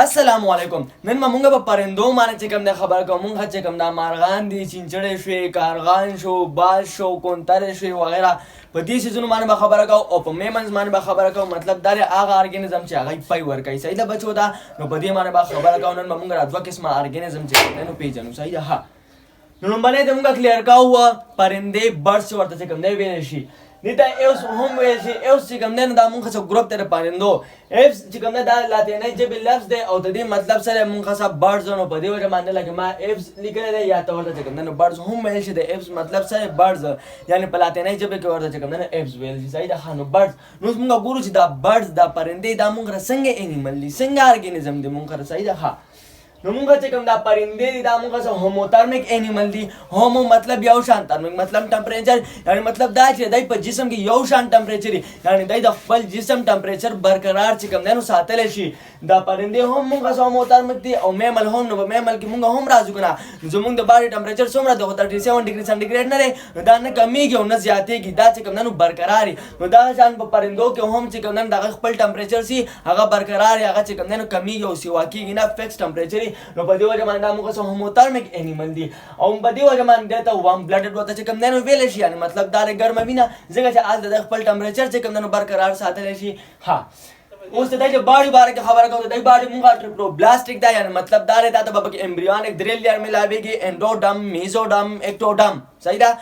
السلام علیکم. نن مونږ په پرندو باندې چې کوم د خبر کوم مونږ چې کوم د مارغان دي چینچړې شوې کارغان شو باز شو کونترې شوې وغیره په دې سیزونو باندې به خبره کوو او په میمنز باندې به خبره کوو. مطلب دا دی هغه ارګانیزم چې هغه پای ورکوي. صحیح ده بچو ده. نو په دې باندې به خبره کوو. نن به مونږ را دوه قسمه ارګانیزم چې کوم دی پیژنو. صحیح ده. ها نو لومړی د مونږ کلیر کوو پرندې برډز ورته چې کوم دی ویلی شي. دته اوس هم ویل شي اوس چې کوم دی نو دا مونږ څه ګروپ ته د پرندو ایفس چې کوم دی دا لاتینۍ ژبې لفظ دی او د دې مطلب سره مونږ څه برډز نو په دې وجه باندې لکه ما ایفس لیکلی دی یا ته ورته چې کوم دی نو برډز هم ویل شي د ایفس مطلب سره برډز یعنې په لاتینۍ ژبه کې ورته چې کوم دی نو ایفس ویل شي. صحیح ده. ښه نو برډز نو اوس مونږ ګورو چې دا برډز دا پرندې دا مونږ سره څنګه انیمل دي څنګه ارګانیزم دی مونږ سره. صحیح ده. ښه نو مونږ چې کوم دا پرندې دي دا مونږ سره هوموترمک انیمل دي. هومو مطلب یو شان، ترمک مطلب ټمپریچر یعنی مطلب دا چې دای په جسم کې یو شان ټمپریچر یعنی دای د خپل جسم ټمپریچر برقرار چې کوم دی نو ساتلی شي. دا پرندې هم مونږ سره هوموترمک دي او میمل هم. نو په میمل کې مونږ هم راځو که نه زمونږ د باډي ټمپریچر څومره دی 37 ډګري سنټیګریډ نه دی نو دا نه کمیږي او نه زیاتېږي. دا چې کوم دی نو برقرار وي. نو دغه شان په پرندو کې هم چې کوم دی د هغه خپل ټمپریچر سي هغه برقرار وي هغه چې کوم دی نو کمیږي او سیوا کېږي نه فکس ټمپریچر وي. نو په دې وجه دا موږ سره هوموترمک انیمل دي او په دې وجه باندې ته وارم بلډډ ورته چې کوم دی نو ویلی شي یعنې مطلب دا دی ګرمه وینه ځکه چې هلته د خپل ټمپریچر چې کوم دی نو برقرار ساتلی شي. ها اوس د دی د باډي باره کې خبره کوو. د دی باډي مونږ ټریپلوبلاسټک دی یعنې مطلب دا دی دا ته به پکې امبریونیک درې لیر میلاویږي انډوډم میزوډم اکټوډم. صحیح ده.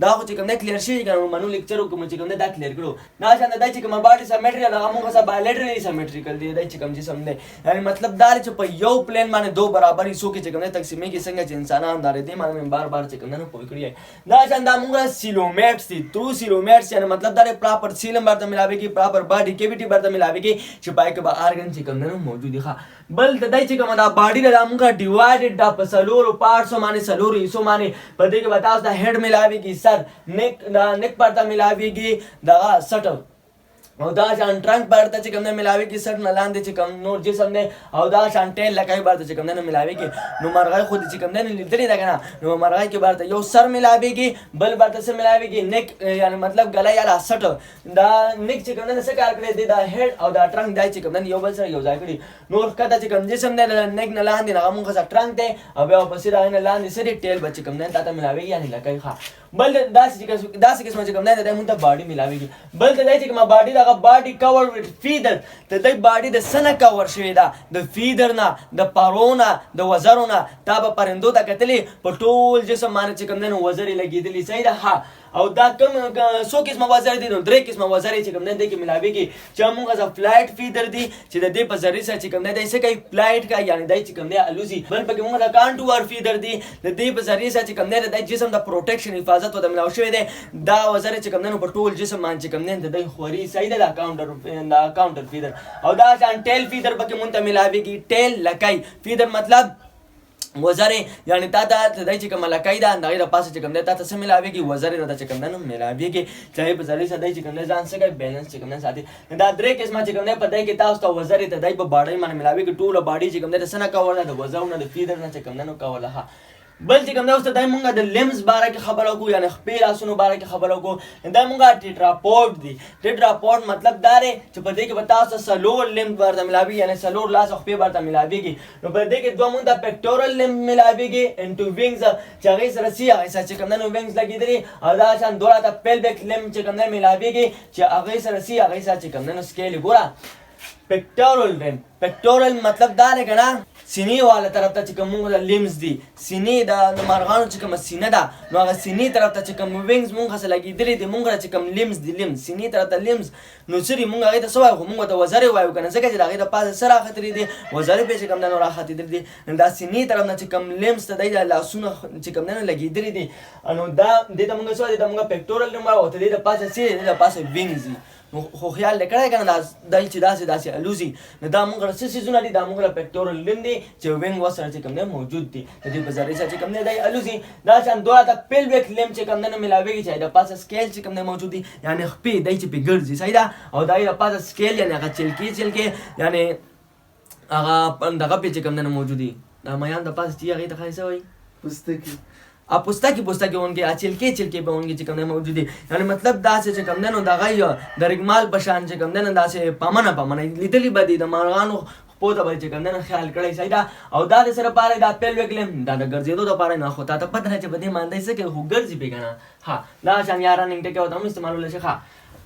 دا خو چې کوم دی کلیر شوي که نو منو لیکچر وکړو چې کوم دی دا کلیر کړو. دا شان د دی چې کومه باډي سمیټریکل هغه مونږ سره بایلیټرلي سمیټریکل دی. دی چې کوم جسم دی یعنې مطلب دا دی چې په یو پلین باندې دو برابر حصو کې چې کوم دی تقسیمېږي څنګه چې انسانان دا دی دې باندې مې بار بار چې کوم دی نو پوه کړي دی. دا شان دا مونږ سیلومیټس دي ترو سیلومیټس یعنې مطلب دا دی پراپر سیلم ورته میلاویږي پراپر باډي کیویټي ورته میلاویږي چې پای کې به ارګن چې کوم دی نو موجود دي. ښه بل د دی چې کومه دا باډي ده دا مونږ ډیوایډډ ده په څلورو پارټسو باندې څلورو حصو باندې. په دې کې به تاسو د هیډ میلاویږي سر نیک دا نیک پرته میلاویږي دغه سټ او دا شان ټرنک پرته چې کوم دی میلاویږي سټ نه لاندې چې کوم نور جسم دی او دا شان ټیل لکۍ پرته چې کوم دی نه میلاویږي. نو مرغۍ خو چې کوم دی نه لیدلې ده که نه نو مرغۍ کې پرته یو سر میلاویږي بل پرته څه میلاویږي نیک یعنې مطلب ګلی یا دا سټ دا نیک چې کوم دی نه څه کار کړی دی دا هیډ او دا ټرنک دی چې کوم دی یو بل سره یو ځای کړي. نور ښکته چې کوم جسم دی نیک نه لاندې هغه مونږ سره ټرنک دی او بیا ورپسې د هغې نه لاندې څه دی ټیل به چې کوم دی تا ته میلاویږي یعنې لکۍ. ښه بل داسې قسمه چې کوم دی د دی مونږ ته باډي میلاویږي. بل د دی چې کومه باډي ده هغه باډي کور with feather د دی باډي د څه نه کور شوې ده د فیدر نه د پرو نه د وزرو نه. تا به پرندو ته کتلې په ټول جسم باندې چې کوم دی نو وزرې لګېدلي. صحیح ده. ها او دا کوم څو قسمه وزرې دي نو درې قسمه وزرې چې کوم دی دې کې میلاویږي چې موږ سره فلایټ فیدر دي چې د دې په ذریعې سره چې کوم دی دی څه کوي فلایټ کوي یعنې دی چې کوم دی الوزي. بل پکې موږ سره کانټوور فیدر دي د دې په ذریعې سره چې کوم دی د دی جسم د پروټیکشن حفاظت ورته میلاو شوی دی. دا وزرې چې کوم دی نو په ټول جسم باندې چې کوم دی د دی خوري. صحیح ده. دا کاونټر فیدر او دا شان ټیل فیدر پکې موږ ته میلاویږي. ټیل لکۍ فیدر مطلب وزرې یعنې تا ته د دی چې کومه لکۍ ده د هغې د پاسه چې کوم دی تا ته څه میلاویږي وزرې درته چې کوم دی نو میلاویږي چې هغې په ذریعې سره دی چې کوم دی ځان څه کوي بیلنس چې کوم دی ساتي. دا درې قسمه چې کوم دی په دی کې تاسو ته وزرې ته دی په باډۍ باندې میلاویږي. ټوله باډي چې کوم دی د څه نه کور ده د وزرو نه د فیدر نه چې کوم دی نو کور ده. بل چې کوم دی اوس ته دی مونږ د لیمز باره کې خبره وکړو یعنې خپې لاسونو باره کې خبره وکړو. دا مونږ ټیټراپوډ دي. ټیټراپوډ مطلب دا دی چې په دې کې به تاسو څلور لیمز ورته میلاویږي یعنې څلور لاس او خپې ورته میلاویږي. نو په دې کې دوه مونږ ته پکټورل لیمب میلاویږي انټو وینګز چې هغې سره سي هغې سره چې کوم دی نو وینګز لګېدلي او دا شان دواړه ته پیلبک لیمب چې کوم دی میلاویږي چې هغې سره سي هغې سره چې کوم دی نو سکیلې ګوره پکټورل لیمب. پکټورل مطلب دا دی که نه سینې والا طرف ته چې کوم مونږ د لیمز دي سینې د مرغانو چې کومه سینه ده نو هغه سینې طرف ته چې کوم وینګز مونږ سره لګېدلي دي مونږ چې کوم لیمز دي لیمز سینې طرف ته لیمز نو سري مونږ هغې ته څه وایو خو مونږ ورته وزرې وایو که نه ځکه چې د هغې د پاسه څه راختلي دي وزرې پې چې کوم دی نو راختېدلي دي. نو دا سینې طرف نه چې کوم لیمز ته دی د لاسونه چې کوم دی نو لګېدلي دي نو دا دې ته مونږ څه وایو دې ته مونږ پکټورل لیمب وایو او ته دې د پاسه څه دې د پاسه وینګز دي. نو خو خیال دې کړی که نه دی چې داسې الوزي نو دا مونږ څه څیزونه دي دا مونږ له پکټورل لیمب دي چې وینګ ورسره چې کوم دی موجود دي د دې په ذریعې سره چې کوم دی دی الوزي. دا شان دواړه ته پیلبک لیمب چې کوم دی نو میلاویږي چې د پاسه سکیل چې کوم دی موجود دي یعنې خپې دی چې پې ګرځي. صحیح ده. او د هغې د پاسه سکیل یعنې هغه چلکې یعنې هغه دغه پې چې کوم دی نو موجود دي د میان د پاسه چې هغې ته ښایي څه وایي پوستکي پوستکی اونکې چلکې به اونکې چې کوم دی موجود دي یعنې مطلب داسې چې کوم دی نو د هغه د رګمال په شان چې کوم دی نو داسې پامنه لیدلي به دي د مرغانو پوته به چې کوم دی نو خیال کړی صحیح ده. او دا د سره پاره دا پیلویک لمب دا د ګرځېدو دپاره نه خو تا ته پته ده چې په دې ماندی څه کوي خو ګرځي پې که نه. ها دا شان یا رننګ ټکې ورته هم استعمالولی شي. ښه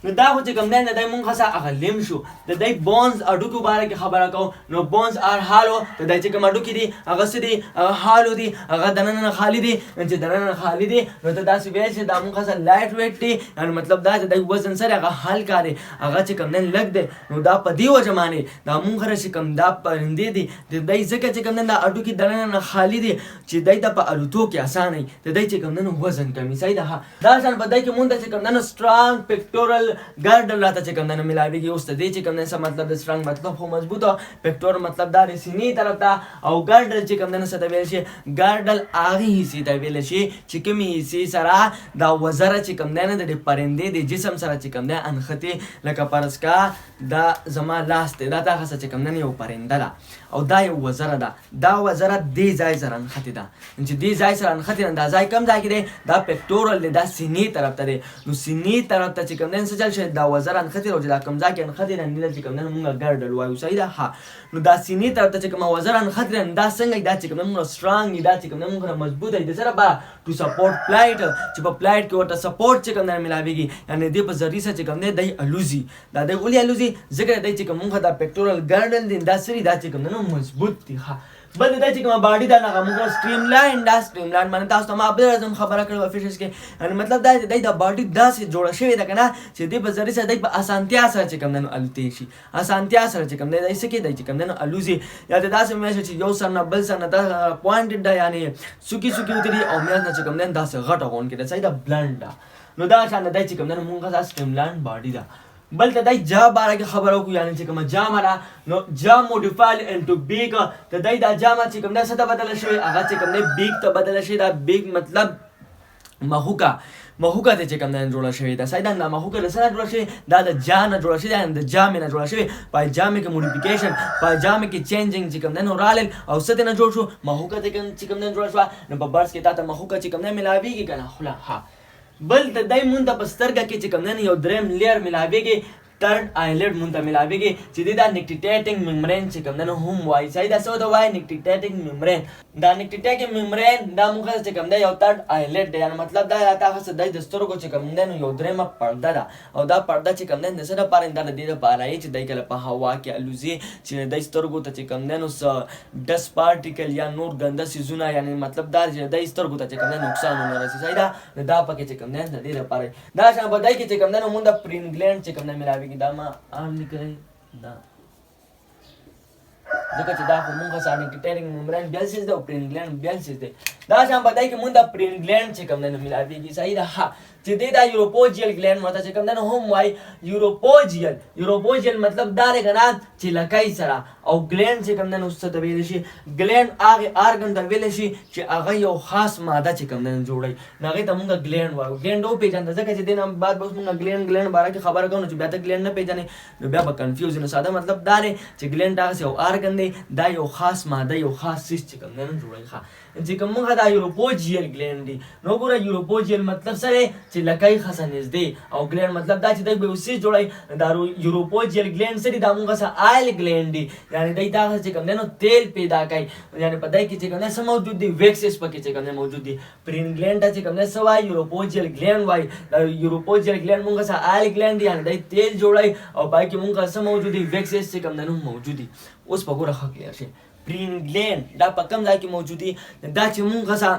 نو دا خو چې کوم دی د دی مونږ ښه هغه لیم شو. د دی بونز هډوکو باره کې خبره کوو نو بونز آر هالو. د دی چې کوم هډوکي دي هغه څه دي هغه هالو دي هغه دننه نه خالي دي. چې دننه خالي دي نو ته داسې ویل چې دا مونږ ښه لایټ ویټ دي یعنې مطلب دا چې دی وزن سره هغه هلکا دی هغه چې کوم دی لږ دی. نو دا په دې وجه باندې دا مونږ سره چې کوم دا پرندې دي د دی ځکه چې کوم دی دا هډوکي دننه نه خالي دي چې دی ته په الوتو کې اسانه وي. د دی چې کوم دی نو وزن کمي صحیح ده. دا شان په دی کې مونږ ته چې کوم دی نو سټرانګ پکټورل ګارډل راته چې کوم دی نو ملاویږي. اوس د دې چې کوم دی څه مطلب د سټرانګ مطلب خو مضبوطه پکټور مطلب دا د سینې طرف ته او ګارډل چې کوم دی نو څه ته ویل شي ګارډل هغې حصې ته ویل شي چې کومې حصې سره دا وزره چې کوم دی نه د پرندې د جسم سره چې کوم دی انښتې لکه فرض کا دا زما لاس دی دا تا ښه چې کوم دی یو پرنده ده او دا یو وزره ده. دا وزره دې ځای سره انښتې ده چې دې ځای سره انښتې ده. دا ځای کوم ځای کې دی دا پکټورل دی دا سینې طرف ته دی. نو سینې طرف ته چې کوم دی څه چل شي دا وزره انښتې ده او چې دا کوم ځای کې انښتې ده نه چې کوم دی مونږ ګارډل وایو صحیح ده. ها نو دا سینې طرف ته چې کومه وزره انښتې ده دا څنګه دا چې کوم دی مونږ سټرانګ دي دا چې کوم دی مونږ مضبوط دی د سره به ټو سپورټ فلایټ چې په فلایټ کې ورته سپورټ چې کوم دی ملاویږي یعنې دې په ذریعه سره چې کوم دی دی الوزي. دا دی ولې الوزي ځکه دی چې کوم مونږ دا پکټورل ګارډل دی دا سری دا چې کوم دی نو مضبوط دي. ها بل دا چې کومه باډي دا هغه مونږ سټریم لاین دا سټریم لاین باندې تاسو ته ما بل ورځ خبره کړې وه فشز کې یعنې مطلب دا دی دا باډي داسې جوړه شوې ده که نه چې دې په ذریعه سره دی په اسانتیا سره چې کوم دی نو الوتی شي. اسانتیا سره چې کوم دی دی څه کې دی چې کوم دی نو الوزي. یا د داسې میاشت چې یو سر نه بل سر نه دا پوینټډ ده یعنې سوکي سوکي ودري او میاشت نه چې کوم دی داسې غټه غونډ کې ده صحیح ده بلنډ ده. نو دا شان دی چې کوم دی نو مونږ دا سټریم لاین باډي ده. بل ته دی جا باره کې خبره وکړو یعنې چې کومه جامه ده نو جا موډیفایډ انټو بیګ ته دی دا جامه چې کوم دی څه ته بدله شوې هغه چې کوم دی بیګ ته بدله شوې. دا بیګ مطلب محوکه ته چې کوم دی جوړه شوې ده صحیح ده. دا محوکه د څه نه جوړه شوې دا د جا نه جوړه شوې ده د جامې نه جوړه شوې. پایجامې کې موډیفیکیشن پایجامې کې چینجنګ چې کوم دی نو رالل او څه ته نه جوړ شو محوکه ته چې کوم دی جوړه شوه. نو په برس کې تا ته محوکه چې کوم دی ملاویږي که نه خوله. ها بل د دی مونږ ته په سترګه کې چې کوم دی یو دریم لیر ملاویږي third eyelid مونږ ته ملاویږي چې دی دا نیکټیټیټنګ ممبرین چې کوم دی نو هم وایي صحیح ده. څه ورته وایي نیکټیټیټنګ ممبرین. دا نیکټیټیټنګ ممبرین دا مونږ چې کوم دی یو third eyelid دی یعنې مطلب دا دا هسې دی د سترګو چې کوم دی نو یو درېیمه پرده ده او دا پرده چې کوم دی د څه دپاره دا د دې دپاره یې چې دی کله په هوا کې الوزي چې دی سترګو ته چې کوم دی نو څه ډس پارټیکل یا نور ګنده څیزونه یعنې مطلب دا چې دی سترګو ته چې کوم دی نقصان ونه رسي صحیح ده. نو دا پکې چې کوم دی د دې دپاره دا شان په دی کې چې کوم دی نو مونږ د پرینګلینډ چې کوم دی ملاویږي دا ما عام نکړی دا ځکه چې دا خو مونږ سره نیکټیټنګ ممبرین بل څیز دی او پرینګلینډ بل څیز دی. دا شان په دی کې مونږ د پرینګلینډ چې کوم دی نو ملاویږي صحیح ده. ها چې دی دا یوروپوجیل ګلینډ ورته چې کوم دی نو هم وایي یوروپوجیل مطلب دا دی که نه چې لکۍ سره او ګلینډ چې کوم دی نو څه ته ویلی شي ګلینډ هغې ارګن ته ویلی شي چې هغه یو خاص ماده چې کوم دی نو جوړوي نو هغې ته مونږ ګلینډ وایو. ګلینډ وپېژنده ځکه چې دې نه بعد به اوس مونږ ګلینډ باره کې خبره کوو نو چې بیا ته ګلینډ نه پېژنې نو بیا به کنفیوز نو ساده مطلب دا دی چې ګلینډ هغسې یو ارګن دی دا یو خاص ماده یو خاص څیز چې کوم دی نو جوړوي. ښه چې کوم مونږ دا یوروپوجیل ګلینډ دی نو ګوره یوروپوجیل مطلب څه دی چې لکۍ ښه نږدې او ګلینډ مطلب دا چې دی به یو څیز جوړوي. دا یوروپوجیل ګلینډ څه دي دا مونږ څه آیل ګلینډ دي یعنې دی دا چې کوم دی نو تیل پیدا کوي یعنې په دی کې چې کوم دی څه موجود دي ویکسز پکې چې کوم دی موجود دي. پرینګلینډ ته چې کوم دی څه وایي یوروپوجیل ګلینډ وایي. دا یوروپوجیل ګلینډ مونږ څه آیل ګلینډ دي یعنې دی تیل جوړوي او پای کې مونږ څه موجود دي ویکسز چې کوم دی نو موجود دي. اوس په ګوره ښه کلیر شي پرینګلینډ دا په کوم ځای کې موجود دي دا چې مونږ څه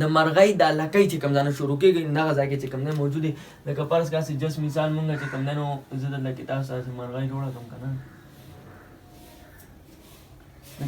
د مرغۍ دا لکۍ چې کوم ځای نه شروع کېږي نو هغه ځای کې چې کوم دی موجود دي. لکه فرض کړه چې جس مثال مونږ چې کوم دی نو زه دلته کې تاسو سره مرغۍ جوړه کړم که نه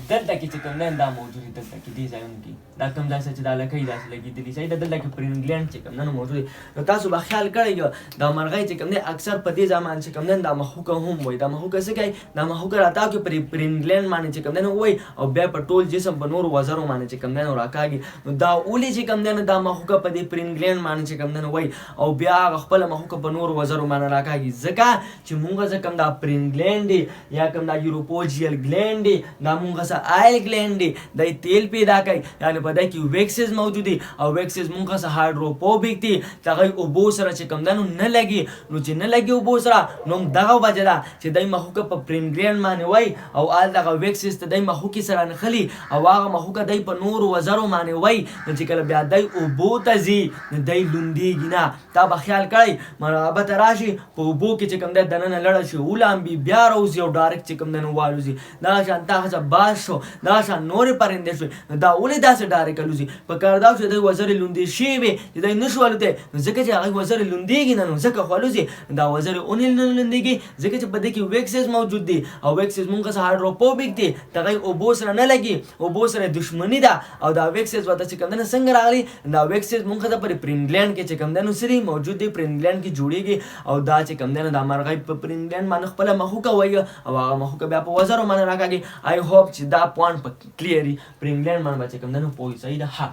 دلته کې چې کوم دی دا موجود دي دلته کې دې ځایونو کې دا کوم ځای چې دا لکۍ داسې لګېدلي صحیح ده دلته کې پرینګلینډ چې کوم دی نو موجود دي. نو تاسو به خیال کړی دا مرغۍ چې کوم دی اکثر په دې ځای باندې چې کوم دی دا محوکه هم وایي. دا محوکه څه کوي دا محوکه راتاو کې پرینګلینډ باندې چې کوم دی نو وایي او بیا په ټول جسم په نورو وزرو باندې چې کوم دی نو راکاږي. نو دا ولې چې کوم دی نو دا محوکه په دې پرینګلینډ باندې چې کوم دی نو وایي او بیا هغه خپله محوکه په نورو وزرو باندې راکاږي ځکه چې مونږ چې کوم دا پرینګلینډ دی یا کوم دا یوروپوجیل ګلینډ دی دا مونږ مونږ سره آیل ګلینډ دی دی تیل پیدا کوي یعنې په دی کې ویکسز موجود دي او ویکسز مونږ سره هایډروفوبیک دي چې هغوی اوبو سره چې کوم دی نو نه لګي نو چې نه لګي اوبو سره نو دغه وجه ده چې دی مخوکه په پرینګلینډ باندې وای او آل دغه ویکسز ته دی مخوکې سره نښلي او هغه مخوکه دی په نورو وزرو باندې وای نو چې کله بیا دی اوبو ته ځي نو دی لوندېږي نه تا به خیال کړی مرغابه ته راشي په اوبو کې چې کوم دی دننه لړه شي ولامبي بیا راوځي او ډایرکټ چې کوم دی نو والوځي دغه شان تا هڅه باز شو دغه شان نورې پرندې شوې نو دا ولې داسې ډایرکټ الوځي په کار دا چې دی وزرې لوندې شوې وې چې دی نه شو الوتی نو ځکه چې هغې وزرې لوندېږي نه نو ځکه خو الوځي دا وزرې اونې نه لوندېږي ځکه چې په دې کې ویکسز موجود دي او ویکسز مونږ سره هایډروفوبیک دي دغه اوبو سره نه لګي اوبو سره دښمني ده او دا ویکسز ورته چې کوم دی نه څنګه راغلي دا ویکسز مونږ ته په پرینګلینډ کې چې کوم دی نو سری موجود دي پرینګلینډ کې جوړیږي او دا چې کوم دی نو دا مرغۍ په پرینګلینډ باندې خپله مخوکه وایي او هغه مخوکه بیا په وزرو باندې راکاږي آی هوپ چې دا پوینټ په کلیري پرینګلینډ باندې به چې کوم دی نو پوهي صحیح ده ښه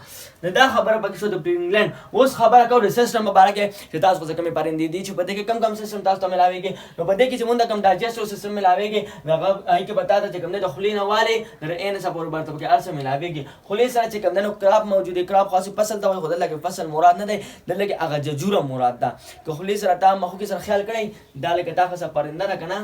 نو دا خبره پکې شو د پرینګلینډ اوس خبره کوو د سیسټم په باره کې چې تاسو په څه کومې پرندې دي چې په دې کې کم کم سیسټم تاسو ته میلاویږي نو په دې کې چې مونږ ته کوم ډایجسټیو سیسټم میلاویږي هغه هغې کې به تا ته چې کوم دی د خولې نه والې د ا نه څخه پورې به ورته پکې هر څه میلاویږي خولې سره چې کوم دی نو کراب موجود دی کراب خاصې فصل ته وایي خو دلته کې فصل مراد نه دی دلته کې هغه ججوره مراد ده که خولې سره تا مخوکې سره خیال کړی دا لکه تا څه پرنده ده که نه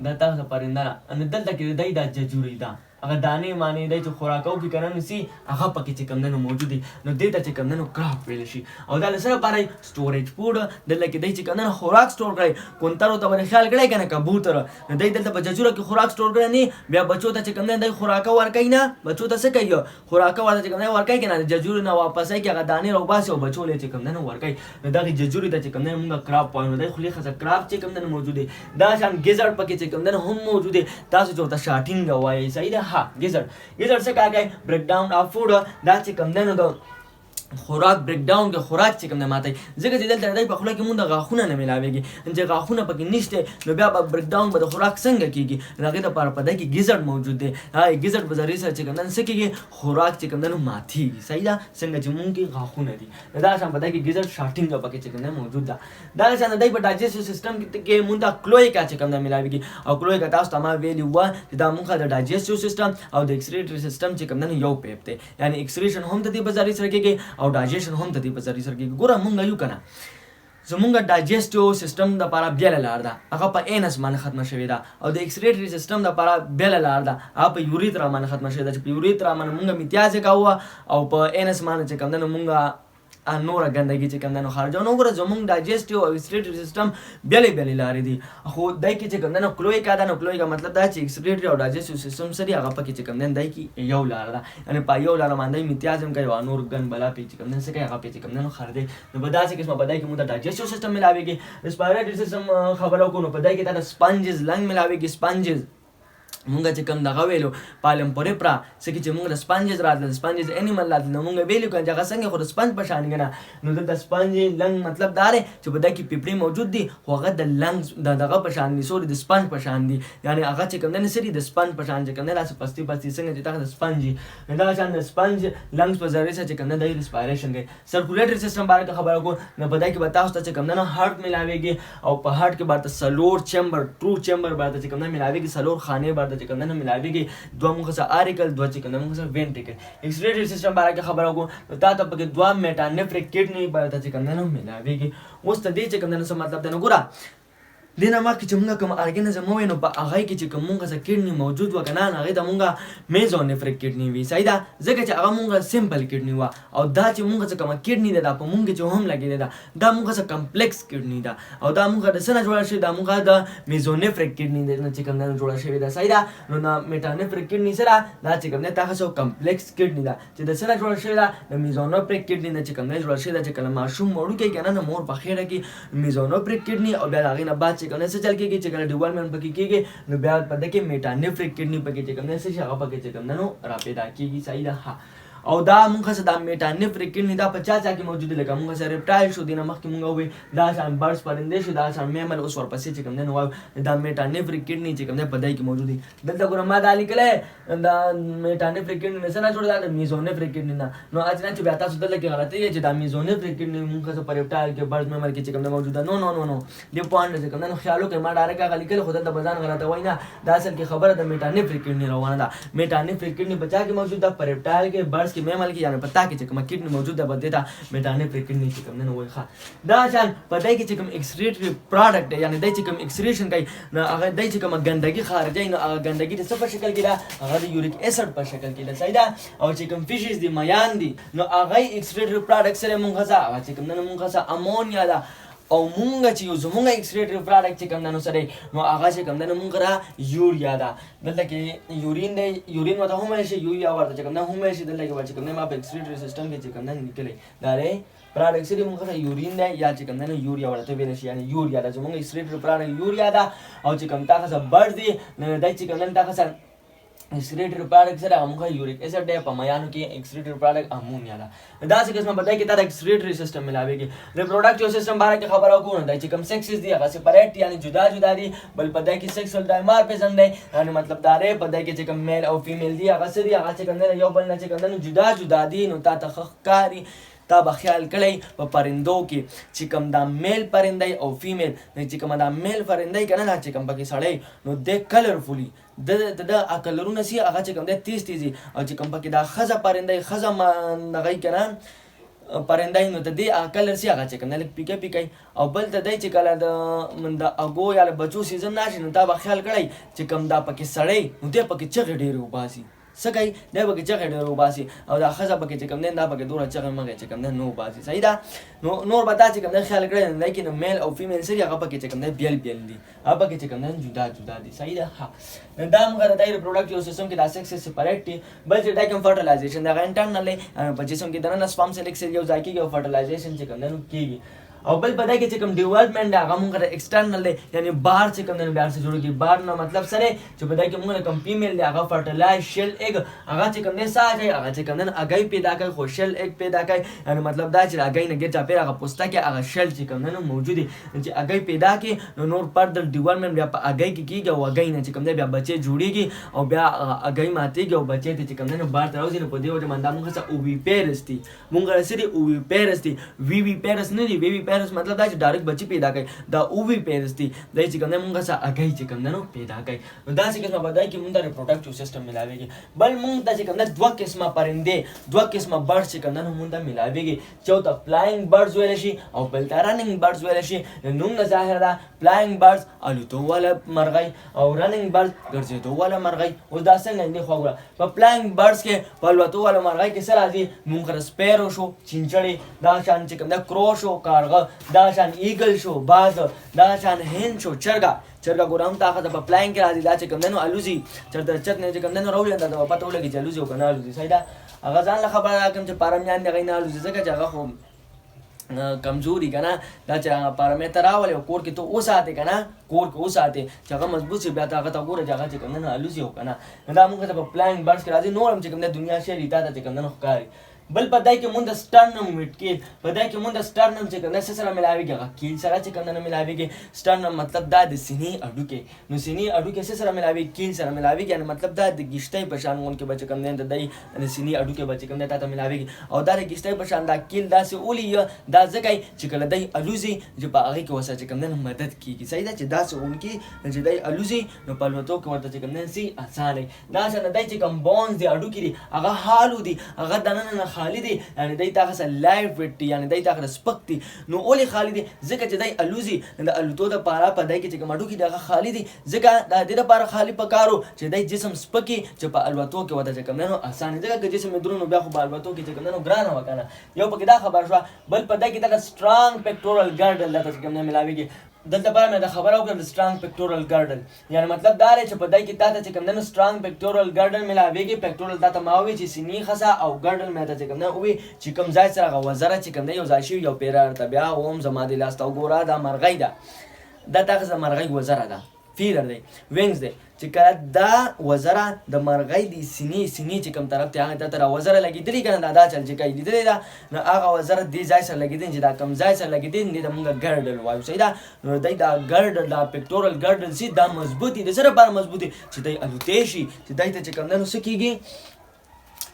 دا تا څه پرنده ده نو دلته کې دی دا ججوري ده هغه دانې مانې دی چې خوراکو کې که نه نو سي هغه پکې چې کوم دی نو موجود دی نو دې ته چې کوم دی نو کراب ویلی شي او دا له څه لپاره سټوریج فوډ دلته کې دی چې کوم دی نو خوراک سټور کړی کونترو ته باندې خیال کړی که نه کبوتر نو دی دلته په ججوره کې خوراک سټور کړی نه بیا بچو ته چې کوم دی دی خوراکه ورکوي نه بچو ته څه کوي خوراکه ورته چې کوم دی ورکوي که نه د ججورې نه واپس کوي هغه دانې راوباسي او بچو له چې کوم دی نو ورکوي نو دغې ججورې ته چې کوم دی مونږ کراب وایو نو دی خولې ښځه کراب چې کوم دی نو موجود دی دا شان ګیزړ پکې چې کوم دی نو هم موجود دی تاسو چې ورته شاټینګ وایي صحیح ده ها ګیزړ ګیزړ څه کار کوي بریک ډاون اف فوډ دا چې کوم دی نو د خوراک بریک ډاون کې خوراک چې کوم دی ماته ځکه چې دلته دی په خوله کې مونږ د غاښونه نه میلاویږي چې غاښونه پکې نشته نو بیا به بریک ډاون به د خوراک څنګه کېږي د هغې دپاره په دی کې ګیزړ موجود دی هغه ګیزړ په ذریعې سره چې کوم دی څه کېږي خوراک چې کوم دی نو ماتېږي صحیح ده څنګه چې مونږ کې غاښونه دي نو دا شان په دی کې ګیزړ شاټینګ پکې چې کوم دی موجود ده دا شان دی په ډایجسټیو سیسټم کې مونږ ته کلویکا چې کوم دی میلاویږي او کلویکا تاسو ته ما ویلي وه چې دا مونږ د ډایجسټیو سیسټم او د ایکسکریټري سیسټم چې کوم دی یو پیپ دی یعنې ایکسکریشن هم د دې په ذریعې سره کېږي او ډایجسشن هم د دې په ذریعې سره کېږي ګوره مونږ یو که نه زمونږ ډایجسټیو سیسټم دپاره بیله لار ده هغه په اینس باندې ختمه شوې ده او د ایکسکریټري سیسټم دپاره بیله لار ده هغه په یوریترا باندې ختمه شوې ده چې په یوریترا باندې مونږ امتیاز یې کوه او په اینس باندې چې کوم دی نو مونږ نوره ګندګي چې کوم دی نو خارجوو نو وګوره زمونږ ډایجسټیو او ایکسکریټري سیسټم بیلې بیلې لارې دي خو دی کې چې کوم دی نو کلویکا ده نو کلویکا مطلب دا چې ایکسکریټري او ډایجسټیو سیسټم سره هغه پکې چې کوم دی دی کې یو لاره ده یعنې په یو لاره باندې امتیاز هم کوي او نور ګن بلا پې چې کوم دی څه کوي هغه پې چې کوم دی نو خرده نو په داسې قسمه په دی کې مونږ ته ډایجسټیو سیسټم میلاویږي ریسپایریټري سیسټم خبره وکړو نو په دی کې تا د سپنجز لنګ میلاویږي سپنجز مونږ چې کوم دغه ویلو پالم پوریپرا څه کې چې مونږ د سپنجز راتلل سپنجز انیمل راتلل نو مونږ ویلو که هغه څنګه خو د سپنج په شان که نه نو دلته سپنج لنګ مطلب دا دی چې په دې کې پیپړې موجود دي خو هغه د لنګ د دغه په شان دي سوري د سپنج په شان دي یعنې هغه چې کوم دی نه سري د سپنج په شان چې کوم دی داسې پستې پستې څنګه چې دغه د سپنج وي نو دغه شان د سپنج لنګز په ذریعې سره چې کوم دی دی ریسپایریشن کوي سرکولیټري سیسټم باره کې خبره وکړو نو په دې کې به تاسو ته چې کوم دی نو هارټ میلاویږي او په هارټ کې به څلور چیمبر ټرو چیمبر به چې کوم دی میلاویږي څلور خانې به چې کوم دی نو میلاویږي دوه مونږ سره آریکل دوه چې کوم دی مونږ سره وینټریکل ایکسکریټري سیسټم باره کې خبره وکړو نو تا ته پکې دوه میټانفریک کډني به چې کوم دی نو میلاویږي اوس ته دې چې کوم دی نو څه مطلب دی نو ګوره دې نه مخکې چې مونږ کوم ارګنیزم ووایو نو په هغې کې چې کوم مونږ سره کډني موجود وه که نه هغې ته مونږ میزونفریک کډني وي صحیح ده ځکه چې هغه مونږ سمپل کډني وه او دا چې مونږ څه کومه کډني ده دا په مونږ چې هم لګېدې ده دا مونږ څه کمپلیکس کډني ده او دا مونږ د څه نه جوړه شوې ده مونږ د میزونفریک کډني نه چې کوم نه جوړه شوې ده صحیح ده نو د میټانفریک کډني سره دا چې کوم دی تا څه کمپلیکس کډني ده چې د څه نه جوړه شوې ده د میزونفریک کډني نه چې کوم دی جوړه شوې ده چې کله ماشوم وړوکی که نه مور په خېټه کې میزونفریک کډني او بیا د هغې نه بعد چې کوم دی څه چل کېږي چې کله ډیولپمنټ پکې کېږي نو بیا په دې کې میټانفریک کډني پکې چې کوم دی څه شي هغه پکې چې کوم دی نو راپیدا کېږي صحیح ده ها او دا مونږ څه دا میټانفریک کډنی دا په چا کې موجود لکه مونږ سره ریپټایل شو دینه مخکې مونږ وې دا شان برډز پرندې شو دا شان میمل اوس ورپسې چې کوم دی نو دا میټانفریک کډنی چې کوم دی په دای کې موجود دي دلته ګوره ما دا لیکلی دا میټانفریک کډنی نه څه نه جوړه دا میزونفریک کډنی نه نو اجنه چې بیا تاسو دلته کې غلطي چې دا میزونفریک کډنی مونږ څه پر ریپټایل کې برډز میمل کې چې کوم دی موجود ده نو دې پوینټ چې کوم دی نو خیال وکړئ ما ډایرکټ هغه لیکلی خو دلته به ځان غلطه وایي نه دا اصل کې خبره د میټانفریک کډنی روانه ده میټانفریک کډنی په چا کې موجود ده پر ریپټایل کې برډز کې میمل کې یعنی پتا کې چې کوم کډنی موجود ده بده ده میټانفریک کډنی چې کوم دی نو وایي ښه دا شان په دای کې چې کوم ایکسکریټری پروډکټ دی یعنی دای چې کوم ایکسکریشن کوي نو هغه دای چې کوم ګندګي خارجي نو هغه ګندګي د څه په شکل کې ده هغه د یوریک اسید په شکل کې ده صحیح ده او چې کوم فیشز دي میان دي نو هغه ایکسکریټری پروډکټ سره مونږه هغه چې کوم نه مونږه امونیا ده او مونږ چې یو زمونږ ایکسکریټری پروډکټ چې کوم نه سره نو هغه چې کوم نه مونږ را یوریا ده دلته کې یورین دی یورین وته هم شي یوریا ورته چې کوم نه هم شي دلته کې چې کوم نه ما په ایکسکریټری سیستم کې چې کوم نه نکلي دا لري پروډکټ سری مونږ یورین دی یا چې کوم نه یوریا ورته ویل شي یعنی یوریا ده زمونږ ایکسکریټری پروډکټ یوریا ده او چې کوم تاسو برډ دی نو دای چې کوم نه تاسو ایکسکریټری پروډکټ سره موږ یوریک اسید دی په میانو کې ایکسکریټری پروډکټ امونیا ده دا څه قسمه بدای کې دا ایکسکریټری سیستم ملاويږي ریپروډکټیو سیستم باره کې خبرو کوو دا چې کوم سیکسز دي هغه سپریټ یعنی جدا جدا دي بل بدای کې سیکسوال ډایمارفیزم دی یعنی مطلب دا ری بدای کې چې کوم میل او فیمیل دي هغه سری هغه چې کوم یو بل نه چې کوم جدا جدا دي نو تا تخکاری تا به خیال کړئ په پرندو کې چې کوم دا میل پرندی او فیمیل چې کوم دا میل پرندی کنه دا چې کوم پکې سړی نو د کلرفولي د کلرونه سي هغه چې کوم د تیزي او چې کوم پکې دا خزه پرندی خزه نغی کنه پرندای نو د دې کلر سي هغه چې کوم د پیکي او بل ته دای چې کله د اګو یا بچو سیزن ناشي نو تا به خیال کړئ چې کوم دا پکې سړی نو دې پکې چغې ډېرې وباسي څه کوي دا پکې چغې ډېرې وباسي او دا ښځه پکې چې کوم دی دا پکې دومره چغې مغې چې کوم دی نه وباسي صحیح ده نور به دا چې کوم دی خیال کړی لیکن میل او فیمیل سري هغه پکې چې کوم دی بیل دي هغه پکې چې کوم دی جدا جدا دي صحیح ده ښه دا موږ د ریپروډکټیو سیستم کې دا سیکس سپریټ دي بل چې دا کوم فرټیلایزیشن دا انټرنل په جسم کې دننه سپام سلیکس یو ځای کېږي او فرټیلایزیشن چې کوم دی نو کېږي او بل پدای کې چې کوم ډیولپمنٹ هغه مونږ د ایکسټرنل دی یعنی بار چې کوم نه بیا څه جوړیږي بار نو مطلب سره چې پدای کې مونږ کوم فیمیل دی هغه فرټیلایز شیل ایگ هغه چې کوم نه ساجي هغه چې کوم نه اگای پیدا کوي خو شیل ایگ پیدا کوي یعنی مطلب دا چې اگای نه ګټه پیر هغه پوسټه کې هغه شیل چې کوم نه موجود دي چې اگای پیدا کوي نو نور پر د ډیولپمنٹ بیا په اگای کې کیږي او اگای نه چې کوم نه بیا بچي جوړیږي او بیا اگای ماتيږي او بچي ته چې کوم نه بار تر اوسه په دې وجه باندې موږ څه او وی پیرس دي مونږ سره او وی پیرس دي وی پیرس نه دي وی پیرس مطلب دا چې بچی پیدا کوي دا او وی پیرس دي دای چې کوم نه مونږه سره اگای چې کوم نه پیدا کوي نو دا څه قسمه بدای کې مونږ د ریپروډکټیو سیستم ملاويږي بل مونږ د چې کوم نه دوه قسمه پرندې دوه قسمه برډز چې کوم نه مونږ د ملاويږي چې ته فلاینګ برډز ویل شي او بل ته رننګ برډز ویل شي نوم نه ظاهر ده فلاینګ برډز الوتو والا مرغۍ او رننګ برډز ګرځېدو والا مرغۍ او دا څنګه نه خوګره په فلاینګ برډز کې په الوتو والا مرغۍ کې سره راځي مونږ سپیرو شو چینچړې دا شان چې کوم نه کرو شو کارغه دا شان ایگل شو باز دا شان هین شو چرګه ګورم تاخه په پلاین کې راځي دا چې کوم نو الوزي چرته چت نه چې کوم نو راولې دا پته ولګي چې الوزي او کنه الوزي صحیح ده هغه ځان له خبره راکم چې پارمیان دی غینه الوزي ځکه چې هغه خو کمزوري کنه دا چې پارامتر راولې کور کې ته اوساته کنه کور کې اوساته چې هغه مضبوط شي بیا هغه ته ګوره چې هغه چې کوم نه الوزي او کنه دا موږ ته په پلاین برډز کې راځي نورم چې کوم د دنیا شهري تا ته کوم نه ښکاري بل پدای کې مونږ د سټرنم میټ کې پدای کې مونږ د سټرنم چې کوم سره ملاويږي هغه کیل سره چې کوم نه ملاويږي سټرنم مطلب دا د سینې اډوکه نو سینې اډوکه سره ملاويږي کیل سره ملاويږي یعنی مطلب دا د گشتۍ په شان مون کې بچ کوم نه د سینې اډوکه بچ کوم نه ته ملاويږي او دا د گشتۍ په شان دا کیل داسې اولی دا ځکه چې کله دای الوزي چې په هغه کې وسه چې کوم نه مدد کیږي صحیح ده چې داسې اونکي چې دای الوزي نو په لوتو کې ورته چې کوم نه سي اسانه دا څنګه دای چې کوم بونز دی اډوکې دي هغه حالو دي هغه دننه خالی دي یعنی دای تاسو لایف ویټ یعنی دای تاسو سپک دي نو اولی خالی دي ځکه چې دای الوزي د الوتو د پاره په دای کې چې کومډو کې دغه خالی دي ځکه د دې لپاره خالی پکارو چې دای جسم سپکی چې په الوتو کې ودا چې کوم نه اسانه ځکه چې جسم درونو بیا خو په الوتو کې چې کوم نه ګرانه وکنه یو پکې دا خبر شو بل په دای کې دا سترانګ پیکټورل ګارډل د چې کوم نه ملاويږي دلته به مې د خبرو کړم سترانګ پیکټورل ګارډل یعنی مطلب دا لري چې په دای کې تاسو چې کوم نه سترانګ پیکټورل ګارډل ملاويږي پیکټورل دا ته ماوي چې سینې خسا او ګارډل مې ته چې کوم نه وي چې کوم ځای سره غوزره چې کوم نه یو ځای شي یو پیرار ته بیا اوم زما د لاس تا وګوره دا مرغۍ ده دا تاسو مرغۍ وزره ده فیلر دی وینګز دی چې کله دا وزره د مرغۍ د سینې چې کوم طرف ته هغه ته وزره لګېدلې که نه دا چل چې کوي لیدلې ده نو هغه وزره دې ځای سره لګېدلې چې دا کوم ځای سره لګېدلې دې ته مونږ ګرډل وایو صحیح ده نو دی دا ګرډل دا پکټورل ګرډل چې دا مضبوط دي د څه لپاره مضبوط دي چې دی الوتی شي چې دی ته چې کوم دی نو څه کېږي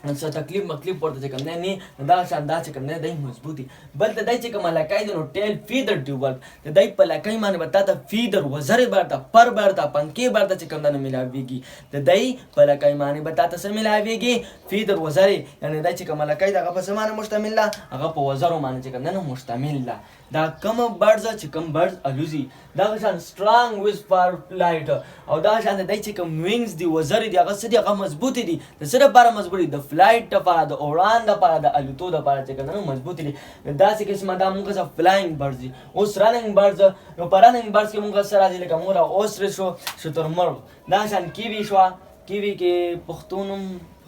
څه تکلیف ورته چې کوم دی نه دا شان دا چې کوم دی دی مضبوط دي بل ته دی چې کوم لکۍ دی نو ټیل فیدر ډیولپ د دی په لکۍ باندې به تا ته فیدر وزرې به ورته پر به ورته پنکې به ورته چې کوم دی نو میلاویږي د دی په لکۍ باندې به تا ته څه میلاویږي فیدر وزرې یعنې دی چې کوم لکۍ د هغه په څه باندې مشتمل ده هغه په وزرو باندې چې کوم دی نو مشتمل ده دا کوم برډز چې کوم برډز الوزي دغه شان سترانګ ویز فار فلایټ او دغه شان دی چې کوم وینګز دي وزرې دي هغه څه دي هغه مضبوطې دي د څه لپاره مضبوط دي د فلایټ لپاره د اوران لپاره د الوتو لپاره چې کوم دی مضبوط دي داسې قسمه دا موږ څه فلاینګ برډز دي اوس رننګ برډز نو په رننګ برډز کې موږ سره راځي لکه موږ اوسټریچ شو شترمرغ دا شان کیوي شوه کیوي کې پښتو نوم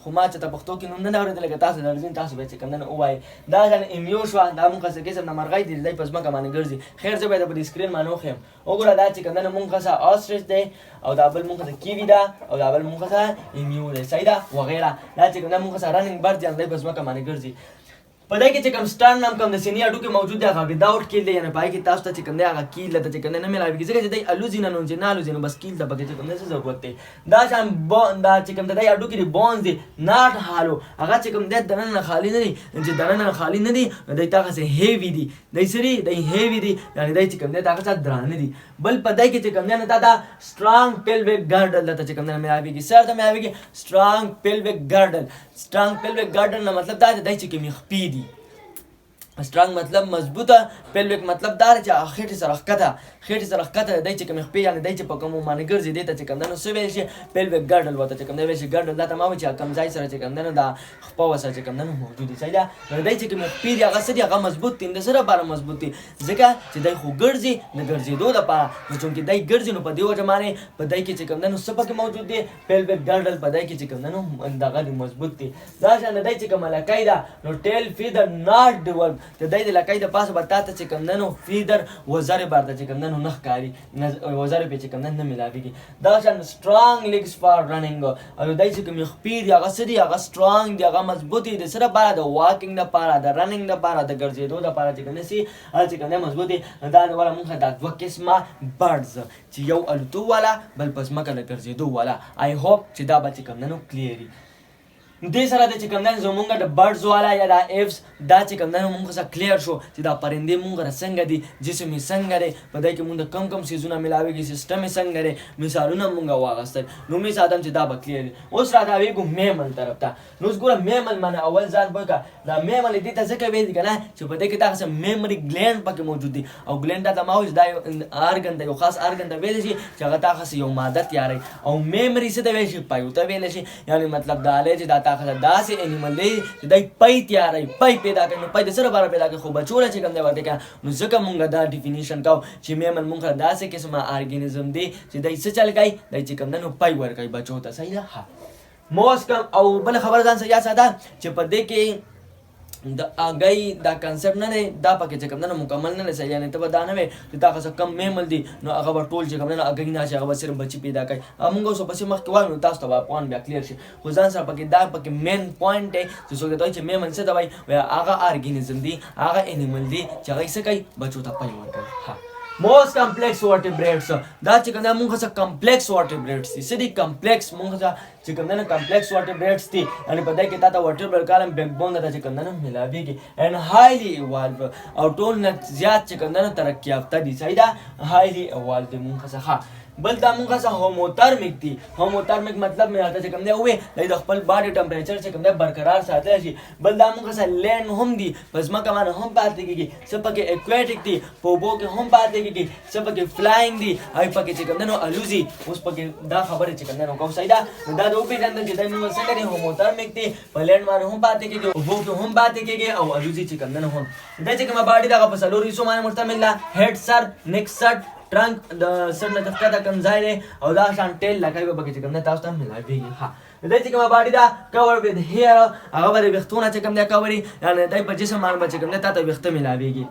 خو ما چې ته پښتو کې نوم نه دی اورېدلی که تاسو درځئ تاسو به چې کوم دی نو ووایئ دا شان ایمیو شوه دا موږ څه قسم د مرغۍ دي دی په ځمکه باندې ګرځي خیر زه به یې په دې سکرین باندې وښیم وګوره دا چې کوم دی نو موږ څه اوسټریچ دی او دا بل موږ څه کیوي ده او دا بل موږ څه ایمیو دی صحیح ده وغیره دا چې کوم دی موږ څه رننګ برډ دی دی په ځمکه باندې ګرځي په دې کې چې کوم سټارن نام کوم د سینې هډوکي موجود دی هغه وداوټ کیل دی یعنې په هغې کې تاسو ته چې کوم دی هغه کیل ته چې کوم دی نه میلاوېږي ځکه چې دی الوزي نه نو چې نه الوزي نو بس کیل ته پکې چې کوم دی څه ضرورت دی دا شان دا چې کوم دی هډوکي دي بونز دي ناټ هالو هغه چې کوم دی دننه خالي نه دي چې دننه خالي نه دي نو دی هغسې هیوي دي دی څه دي دی هیوي دي یعنې دی چې کوم دی هغه څه درانه دي بل په دی کې چې کوم دی نو دا سټرانګ پیلویک ګارډل ته چې کوم دی میلاوېږي سر ته میلاوېږي سټرانګ پیلویک ګارډل سټرانګ پیلویک ګارډل نه مطلب دا دی چې کومې خپې دي سټرانګ مطلب مضبوطه پیلویک مطلب دا چې خېټې سره ښکته دی چې کومې خپې یعنې دی چې په کومو باندې ګرځي دی ته چې کوم دی نو څه ویل شي پیلویک ګارډل ورته چې کوم دی ویل شي ګارډل دا ته ما وایي چې کوم ځای سره چې کوم دی نو دا خپه ورسره چې کوم دی نو موجود دي صحیح ده نو دی چې کومې خپې دي هغه څه دي هغه مضبوط دي د څه لپاره مضبوط دي ځکه چې دی خو ګرځي د ګرځېدو لپاره نو چونکې دی ګرځي نو په دې وجه باندې په دی کې چې کوم دی نو څه پکې موجود دي پیلویک ګارډل په دی کې چې کوم دی نو دغه دي مضبوط دي دا شان د دی چې کومه لکۍ ده نو ټیل فیدر ناټ ډیولپ د دی د لکۍ د پاسه به تا ته چې کوم دی نو فیدر وزرې به ورته چې کوم دی نو نه ښکاري وزرې پرې چې کوم دی نه میلاوېږي دا شان سټرانګ لیګز فار رننګ او دی چې کومې خپې دي هغه څه دي هغه سټرانګ دي هغه مضبوط دي د څه لپاره د واکینګ لپاره د رننګ لپاره د ګرځېدو لپاره چې کوم دی هغه چې کوم دی مضبوط دي دا والا موږ دا دوه قسمه برډز چې یو الوتو والا بل په ځمکه د ګرځېدو والا آی هوپ چې دا به چې کوم دی نو کلیر وي دې سره د چې کوم دی زمونږ د برډز والا یا دا ایفز دا چې کوم دی نو مونږ سره کلیر شو چې دا پرندې مونږ سره څنګه دي جسم یې څنګه دی په دې کې مونږ د کم څیزونه میلاوېږي سیسټم یې څنګه دی مثالونه مونږ واخیستل نو مې ساتم چې دا به کلیر دی اوس راته میمل طرف ته نو اوس ګوره میمل باندې اول ځان پوه کړه دا میمل دې ته ځکه ویل دي که نه چې په دې کې دغسې میمري ګلینډ پکې موجود دي او ګلینډ ته ما وایي چې دا یو ارګن ته یو خاص ارګن ته ویلی شي چې هغه دغسې یو ماده تیاروي او میمري څه ته ویلی شي پایو ته ویلی شي یعنې مطلب دا دی چې دا داسې انیمل دی چې دی پی تیاروي پی پیدا کوي نو پی د څه لپاره پیدا کوي خو بچوله چې کوم دی ورته کوه نو ځکه مونږ دا ډیفینیشن کوو چې میمل مونږ سره داسې قسمه ارګینزم دی چې دی څه چل کوي دی چې کوم دی نو پی ورکوي بچو ته صحیح ده ها موس کم او بله خبره ځان سره یاد ساته چې په دې کې د اګۍ دا کنسپټ نه دی دا پکې چې کوم دی نو مکمل نه دی صحیح یعنې ته به دا نه وې چې دا څه کم میمل دي نو هغه به ټول چې کوم دی نو اګۍ نه شي هغه به صرف بچي پیدا کوي موږ اوس پسې مخکې وایو نو تاسو ته به پوان بیا کلیر شي خو ځان سره پکې دا پکې مین پوینټ دی چې څوک ته وایي چې میمل څه ته وایي هغه ارګینزم دی هغه انیمل دی چې هغه څه کوي بچو ته پی ورکوي ها موست کمپلیکس ورټیبریټس دا چې کوم دی موږ څه کمپلیکس ورټیبریټس دي څه دي کمپلیکس موږ څه چې کوم دی نو کمپلیکس ورټیبریټس دي یعنې په دې کې تا ته ورټیبرل کالم بیک بون درته چې کوم دی نو میلاوېږي اینډ هایلی ایوالو او ټول نه زیات چې کوم دی نو ترقي یافته دي صحیح ده هایلی ایوالو دي موږ څه ښه بل دا موږ څه هوموترمیک دي هوموترمیک مطلب مې راته چې کوم دی ووایي دی د خپل باډي ټمپریچر چې کوم دی برقرار ساتلی شي بل دا موږ څه لینډ هم دي په ځمکه باندې هم پاتې کېږي څه پکې اکویټک دي په اوبو کې هم پاتې کېږي څه پکې فلاینګ دي او پکې چې کوم دی نو الوزي اوس پکې دا خبرې چې کوم دی نو کوم صحیح ده نو دا د وپېژندل چې دی موږ څنګه دي هوموترمیک دي په لینډ باندې هم پاتې کېږي اوبو کې هم پاتې کېږي او الوزي چې کوم دی نو هم دا چې کومه باډي دغه په څلورو حصو باندې مشتمل ده هیډ سر نیک سر ټرنک د سر نه ښکته کوم ځای دی او دا شان ټیل لکۍ به پکې چې کوم دی تاسو ته میلاوېږي ښه د دې چې کومه باډي ده کور وید هیر هغه به د ویښتونه چې کوم دی کور وي یعنې دی په جسم باندې به چې کوم دی تا ته ویښته میلاوېږي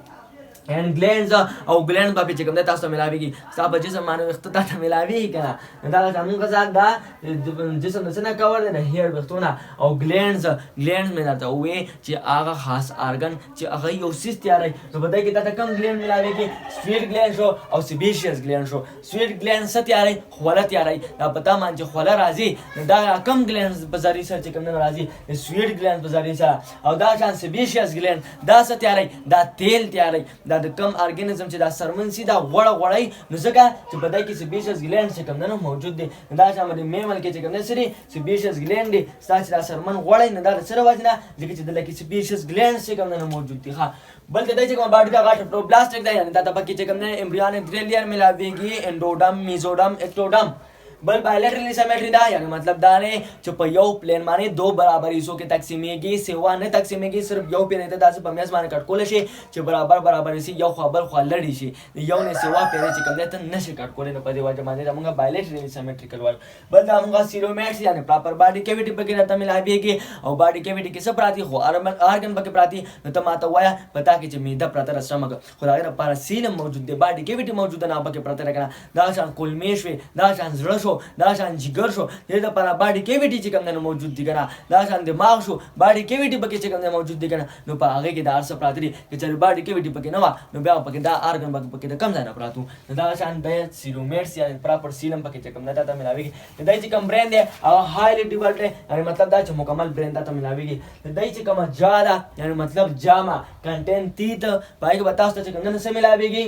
and glands او glands په چې کوم د تاسو ملاويږي تاسو په جسم باندې وخت ته ملاويږي کنه دا زموږ ځان دا جسم څنګه کور دی نه هیر وختونه او glands مې درته وې چې هغه خاص ارګن چې هغه یو سیس تیاري نو په دې کې دا کم gland ملاويږي sweat gland شو او sebaceous gland شو sweat gland څه تیاري خوله تیاري دا پتا مان چې خوله راځي دا کم gland په ذریعہ سره چې کوم راځي sweat gland په ذریعہ سره او دا شان sebaceous gland دا څه تیاري دا تیل تیاري دا د کم ارګانیزم چې دا سرمنسي دا غوړی نو ځکه چې په دې کې sebaceous gland چې کوم نه موجود دي دا چې باندې میمل کې چې کوم نه سری sebaceous gland دي چې دا سرمن غوړی نه دا سره وځنه ځکه چې د لکه sebaceous gland چې کوم نه موجود دي ها بل د دې چې کوم باډي دا غاټ پروبلاستیک دی یعنی دا د پکې چې کوم نه امبریونیک لیئر ملاويږي انډوډم میزوډم اکټوډم بل بایلیټرل سیمیټری دا یعنی مطلب دا نه چې په یو پلین باندې دو برابر حصوں کې تقسیمېږي سیوا نه تقسیمېږي صرف یو پلین ته داسې په میز باندې کټ کول شي چې برابر شي یو خو بل خو لړی شي یو نه سیوا پلین چې کوم ته نشي کټ کول نه پدې وجه باندې موږ بایلیټرل سیمیټریکل وایو بل دا موږ سیرومیټس یعنی پراپر باډي کیویټي پکې راته ملاويږي او باډي کیویټي کې څه پراتی خو ارګن پکې پراتی نو ته ماته وایا پتا کې چې میده پراته رسمګ خدای لپاره سیلم موجود دی باډي کیویټي موجود نه پکې پراته راکنه دا شان کولمیش وي دا شان زړه شو دا شان جګر شو دې لپاره باډي کیویټي چې کوم نه موجود دي کنه دا شان دماغ شو باډي کیویټي پکې چې کوم نه موجود دي کنه نو په هغه کې دا ارسه پراته دي چې باډي کیویټي پکې نه و نو بیا پکې دا ارګن پکې د کم ځای نه پراتو دا شان د سیرومیټس یا پراپر سیلم پکې چې کوم نه دا ملاويږي د دې چې کوم برین دی او هایلی ډیولپډ یعنی مطلب دا چې مکمل برین دا ملاويږي د دې چې کوم جاده یعنی مطلب جامه کنټینټ تیت پای کې بتاوسته چې کوم نه سم ملاويږي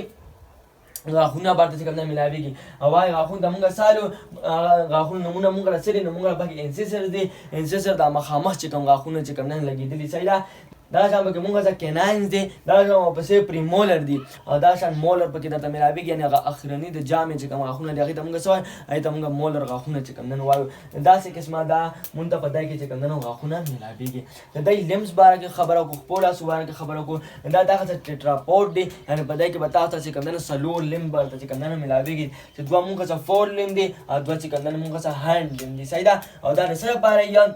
غاښونه برته چې کوم نه ملاويږي او وايي غاښونه د مونږه سالو غاښونه نمونه مونږه سره نمونه پکې انسیسر دي انسیسر د مخامخ چې کوم غاښونه چې کوم نه لګېدلي صحیح ده دا شان پکې مونږه ځکه کیناینز دي دا شان پسې پریمولر دي او دا شان مولر پکې درته ملاويږي یعنی هغه اخرنی د جامې چې کوم غاښونه دي هغه ته مونږه سوای هغه ته مونږه مولر غاښونه چې کوم نه وایو دا څه قسمه دا مونږ ته پدای کې چې کوم نه غاښونه ملاويږي د دې لیمز باره کې خبرو کو خپل سوار کې خبرو کو دا دغه ټیټراپود دي یعنی پدای کې بتاوته چې کوم نه سلور لیم برته چې کوم نه ملاويږي چې دوه مونږه څه فور لیم دي او دوه چې کوم نه مونږه څه هاند لیم دي صحیح ده او دا سره پاره یا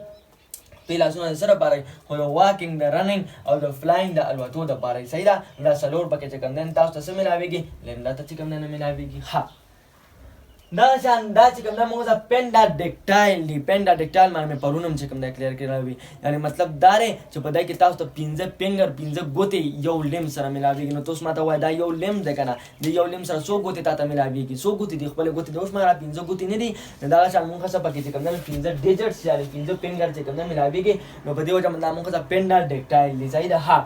پیلاسونه سره پاره خو د واکینګ د رننګ او د فلاینګ د الوتو د پاره صحیح ده دا سلور پکې چې کوم نه تاسو ته ملاويږي لندا ته چې کوم نه ملاويږي ها دا شان دا چې کوم نه موږ پینډا ډیکټایل دی پینډا ډیکټایل باندې پرونم چې کوم دا کلیر کړی یعنی مطلب دا دی چې په دای کې تاسو ته 15 فنګر 15 ګوتې یو لیم سره ملاويږي نو تاسو ماته وای دا یو لیم ده کنه د یو لیم سره 100 ګوتې تاسو ملاويږي 100 ګوتې دی خپل ګوتې دوش مګر 15 ګوتې نه دي دا شان موږ څه پکې چې کوم نه 15 ډیجټس یعنی 15 فنګر چې کوم نه ملاويږي نو په دې وجه باندې موږ پینډا ډیکټایل دی صحیح ده ها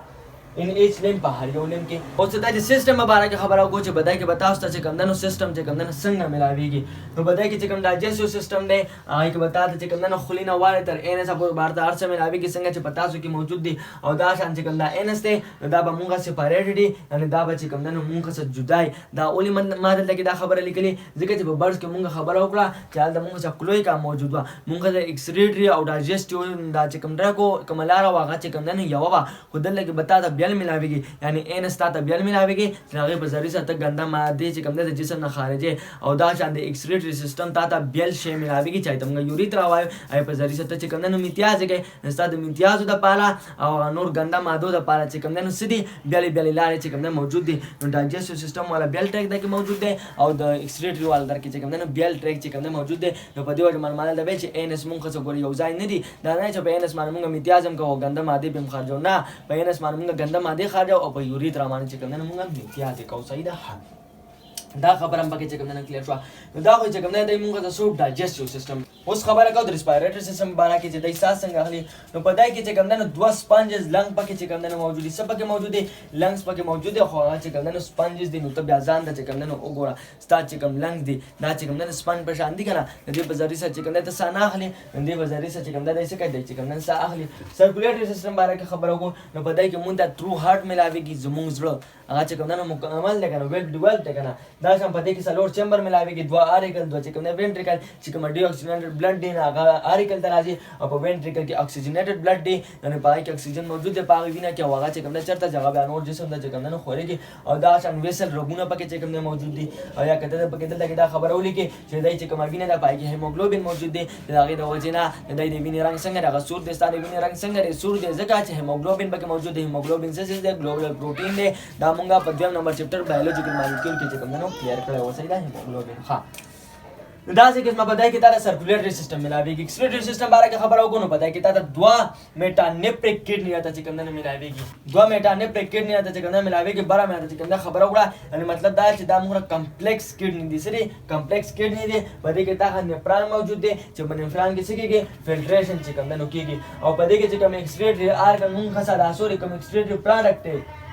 ان ایچ لیم په هر یو لیم کې او څه د سیستم مبارک خبره کو چې بدای کې بتاوس ته چې کوم دنو سیستم چې کوم دنو څنګه ملاويږي نو بدای کې چې کوم ډایجسټیو سیستم دی هغه کې بتا ته چې کوم دنو خلینا واره تر ان اس په بار د ارڅ ملاويږي څنګه چې پتاسو کې موجود دي او دا شان چې کوم دا ان اس دی دا به مونږه سپریټ دي یعنی دا به چې کوم دنو مونږه څخه جدای دا اولی ماده لګي دا خبره لیکلي ځکه چې په برس کې مونږه خبره وکړه چې دا مونږه څخه کلوي کا موجود و مونږه د ایکسریټری او ډایجسټیو دا چې کوم درکو کوملاره واغه چې کوم دنو یو وا خو دلته بتا ته بیل ملاويږي یعنی ان ستا بیل ملاويږي چې هغه په ذریعہ ته ګنده ماده چې کوم د جسم نه خارجه او دا شان د ایکسریټری سیستم ته بیل شی ملاويږي چې تمغه یوریترا وایو ای په ذریعہ ته چې کوم نه امتیاز کې ستا د امتیاز د پاله او نور ګنده ماده د پاله چې کوم نه سدي بیل لارې چې کوم نه موجود دي نو ډایجسټیو سیستم والا بیل ټریک د کې موجود دی او د ایکسریټری والا در کې چې کوم نه بیل ټریک چې کوم نه موجود دی نو په دې وجه معلومات د چې ان اس مونږ څه ګوري یو ځای نه دي دا نه چې په ان اس باندې مونږ امتیاز هم کوو ګنده ماده به خارجو نه په ان اس باندې مونږ ګنده ماده خارجو او په یوریترا باندې چې کوم نه مونږ امتیاز کوو صحیح ده دا خبره هم پکې چې کوم نه کلیر شو نو دا خو چې کوم نه د موږ د سو ډایجسټیو سیستم اوس خبره کوو د ریسپایریټری سیستم باندې کې چې د ساس څنګه اخلي نو په دای کې چې کوم نه دوه سپنجز لنګ پکې چې کوم نه موجود دي سب پکې موجود دي لنګز پکې موجود دي خو هغه چې کوم نه سپنجز دي نو ته بیا ځان د چې کوم نه وګوره ستا چې کوم لنګز دي دا چې کوم نه سپنج په شان دي کنه د دې په ذریعہ چې کوم نه ته سانه اخلي د دې په ذریعہ چې کوم نه دای څه کوي چې کوم نه سا اخلي سرکولیټری سیستم باندې کې خبره کوو نو په دای کې مونږ ته ترو هارت ملاويږي زموږ زړه هغه چې کوم نه مکمل دی کنه ویل ډیولپ دی کنه دا شان پدې کې څلور چمبر ملاويږي دوه آریکل دوه چې کوم نه وینټریکل چې کوم ډي اکسیجنیټډ بلډ دی هغه آریکل ته راځي او په وینټریکل کې اکسیجنیټډ بلډ دی یعنی پای کې اکسیجن موجود دی پای وینه کې هغه چې کوم نه چرته ځای به نور جسم د چې کوم نه خوريږي او دا شان ویسل رګونه پکې چې کوم نه موجود دي او یا کته پکې دلته دا خبره ولیکي چې دای چې کوم وینه د پای کې هیموګلوبین موجود دی دغه د وجنه د دې وینې رنگ څنګه دغه سور د ستاره وینې رنگ څنګه دی سور دی ځکه چې هیموګلوبین پکې موجود دی هیموګلوبین څه څه دی ګلوبل پروتین دی دا مونږه په 2 نمبر چپټر بایولوژیکل مالیکول کې چې کوم نه کلیر کړی وسه دا هیموګلوبین ها دا چې کیسه پدای کې دا سرکولیټری سیستم ملاويږي ایکسکریټری سیستم باره کې خبرو کو نو پدای کې دا دوا میټانیفریک کډنی ته چې کوم نه ملاويږي دوا میټانیفریک کډنی ته چې کوم نه ملاويږي بره مې چې کوم نه خبرو وړه یعنی مطلب دا چې دا موږ کمپلیکس کډنی دي سری کمپلیکس کډنی دي پدای کې دا نفران موجود دي چې په نفران کې څه کېږي فلټریشن چې کوم نه کېږي او پدای کې چې کوم ایکسکریټری ارګن موږ خاصه دا سوري کوم ایکسکریټری پروډکټ دی